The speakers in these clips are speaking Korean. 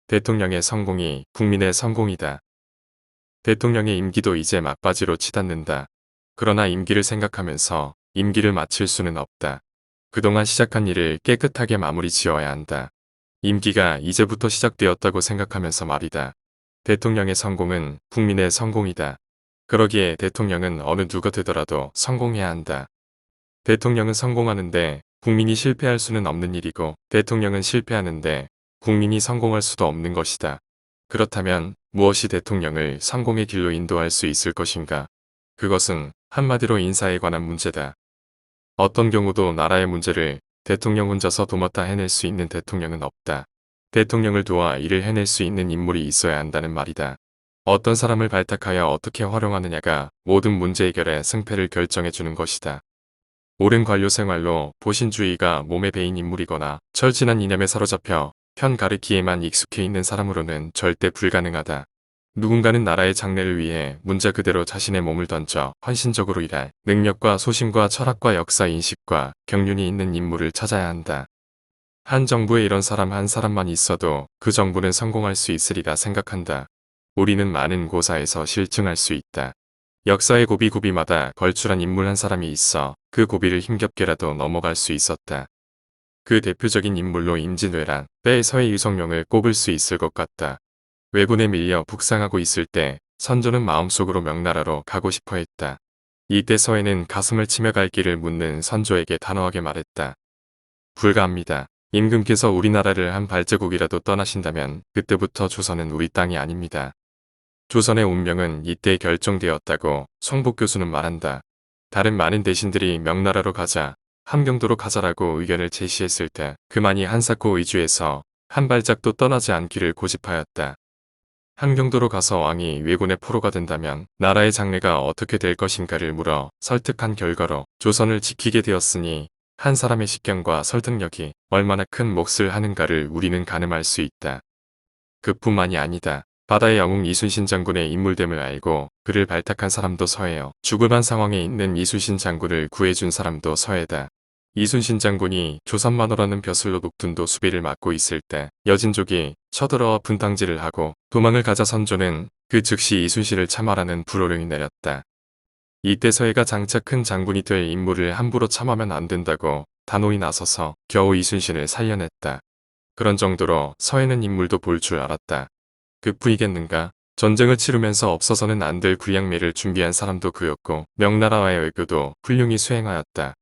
대통령의 성공이 국민의 성공이다. 대통령의 임기도 이제 막바지로 치닫는다. 그러나 임기를 생각하면서 임기를 마칠 수는 없다. 그동안 시작한 일을 깨끗하게 마무리 지어야 한다. 임기가 이제부터 시작되었다고 생각하면서 말이다. 대통령의 성공은 국민의 성공이다. 그러기에 대통령은 어느 누가 되더라도 성공해야 한다. 대통령은 성공하는데 국민이 실패할 수는 없는 일이고 대통령은 실패하는데 국민이 성공할 수도 없는 것이다. 그렇다면 무엇이 대통령을 성공의 길로 인도할 수 있을 것인가? 그것은 한마디로 인사에 관한 문제다. 어떤 경우도 나라의 문제를 대통령 혼자서 도맡아 해낼 수 있는 대통령은 없다. 대통령을 도와 일을 해낼 수 있는 인물이 있어야 한다는 말이다. 어떤 사람을 발탁하여 어떻게 활용하느냐가 모든 문제 해결의 승패를 결정해주는 것이다. 오랜 관료 생활로 보신주의가 몸에 배인 인물이거나 철진한 이념에 사로잡혀 편 가르기에만 익숙해 있는 사람으로는 절대 불가능하다. 누군가는 나라의 장래를 위해 문자 그대로 자신의 몸을 던져 헌신적으로 일할 능력과 소신과 철학과 역사 인식과 경륜이 있는 인물을 찾아야 한다. 한 정부에 이런 사람 한 사람만 있어도 그 정부는 성공할 수 있으리라 생각한다. 우리는 많은 고사에서 실증할 수 있다. 역사의 고비고비마다 걸출한 인물 한 사람이 있어 그 고비를 힘겹게라도 넘어갈 수 있었다. 그 대표적인 인물로 임진왜란 때의 서해 유성룡을 꼽을 수 있을 것 같다. 왜군에 밀려 북상하고 있을 때 선조는 마음속으로 명나라로 가고 싶어 했다. 이때 서해는 가슴을 치며 갈 길을 묻는 선조에게 단호하게 말했다. 불가합니다. 임금께서 우리나라를 한 발자국이라도 떠나신다면 그때부터 조선은 우리 땅이 아닙니다. 조선의 운명은 이때 결정되었다고 송복 교수는 말한다. 다른 많은 대신들이 명나라로 가자, 함경도로 가자라고 의견을 제시했을 때 그만이 한사코 의주에서 한 발짝도 떠나지 않기를 고집하였다. 함경도로 가서 왕이 왜군의 포로가 된다면 나라의 장래가 어떻게 될 것인가를 물어 설득한 결과로 조선을 지키게 되었으니 한 사람의 식견과 설득력이 얼마나 큰 몫을 하는가를 우리는 가늠할 수 있다. 그뿐만이 아니다. 바다의 영웅 이순신 장군의 인물됨을 알고 그를 발탁한 사람도 서해요. 죽을 한 상황에 있는 이순신 장군을 구해준 사람도 서해다. 이순신 장군이 조선만호라는 벼슬로 녹둔도 수비를 맡고 있을 때 여진족이 쳐들어와 분탕질을 하고 도망을 가자 선조는 그 즉시 이순신을 참아라는 불호령이 내렸다. 이때 서해가 장차 큰 장군이 될 임무를 함부로 참하면 안 된다고 단호히 나서서 겨우 이순신을 살려냈다. 그런 정도로 서해는 인물도 볼 줄 알았다. 그뿐이겠는가? 전쟁을 치르면서 없어서는 안 될 군량미를 준비한 사람도 그였고 명나라와의 외교도 훌륭히 수행하였다.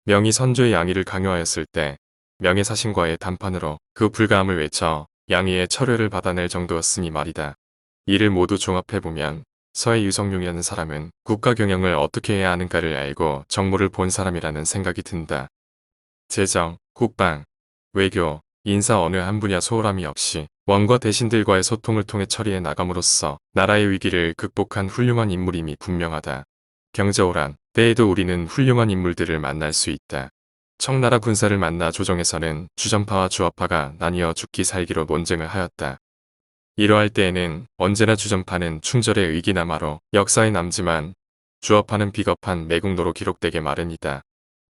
명이 선조의 양의를 강요하였을 때 명예사신과의談판으로 그 불가함을 외쳐 양의의 철회를 받아낼 정도였으니 말이다. 이를 모두 종합해보면 서해 유성룡이라는 사람은 국가 경영을 어떻게 해야 하는가를 알고 정모를 본 사람이라는 생각이 든다. 재정, 국방, 외교, 인사 어느 한 분야 소홀함이 없이 왕과 대신들과의 소통을 통해 처리해 나감으로써 나라의 위기를 극복한 훌륭한 인물임이 분명하다. 경제오란 때에도 우리는 훌륭한 인물들을 만날 수 있다. 청나라 군사를 만나 조정에서는 주전파와 주화파가 나뉘어 죽기 살기로 논쟁을 하였다. 이러할 때에는 언제나 주전파는 충절의 의기남하로 역사에 남지만 주화파는 비겁한 매국노로 기록되게 마련이다.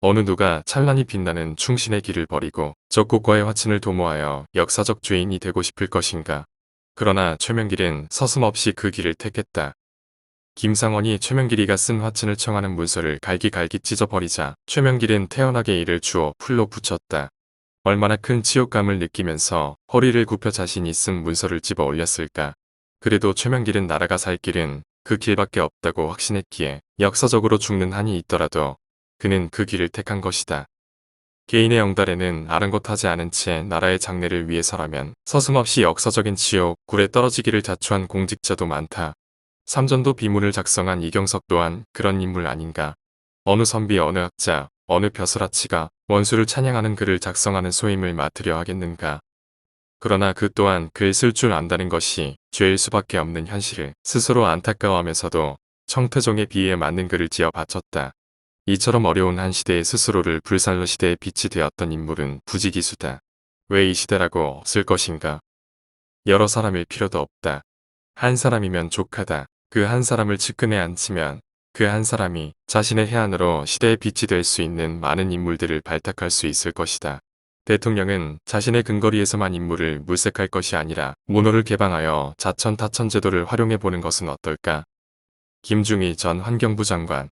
어느 누가 찬란히 빛나는 충신의 길을 버리고 적국과의 화친을 도모하여 역사적 죄인이 되고 싶을 것인가. 그러나 최명길은 서슴없이 그 길을 택했다. 김상원이 최명길이가 쓴 화친을 청하는 문서를 갈기갈기 찢어버리자 최명길은 태연하게 이를 주워 풀로 붙였다. 얼마나 큰 치욕감을 느끼면서 허리를 굽혀 자신이 쓴 문서를 집어 올렸을까. 그래도 최명길은 나라가 살 길은 그 길밖에 없다고 확신했기에 역사적으로 죽는 한이 있더라도 그는 그 길을 택한 것이다. 개인의 영달에는 아랑곳하지 않은 채 나라의 장래를 위해서라면 서슴없이 역사적인 지옥, 굴에 떨어지기를 자초한 공직자도 많다. 삼전도 비문을 작성한 이경석 또한 그런 인물 아닌가. 어느 선비 어느 학자 어느 벼슬아치가 원수를 찬양하는 글을 작성하는 소임을 맡으려 하겠는가. 그러나 그 또한 글 쓸 줄 안다는 것이 죄일 수밖에 없는 현실을 스스로 안타까워하면서도 청태종의 비에 맞는 글을 지어 바쳤다. 이처럼 어려운 한 시대의 스스로를 불살로 시대의 빛이 되었던 인물은 부지기수다. 왜 이 시대라고 없을 것인가. 여러 사람일 필요도 없다. 한 사람이면 족하다. 그 한 사람을 측근에 앉히면 그 한 사람이 자신의 해안으로 시대의 빛이 될 수 있는 많은 인물들을 발탁할 수 있을 것이다. 대통령은 자신의 근거리에서만 임무를 물색할 것이 아니라 모노를 개방하여 자천타천 제도를 활용해 보는 것은 어떨까? 김중희 전 환경부 장관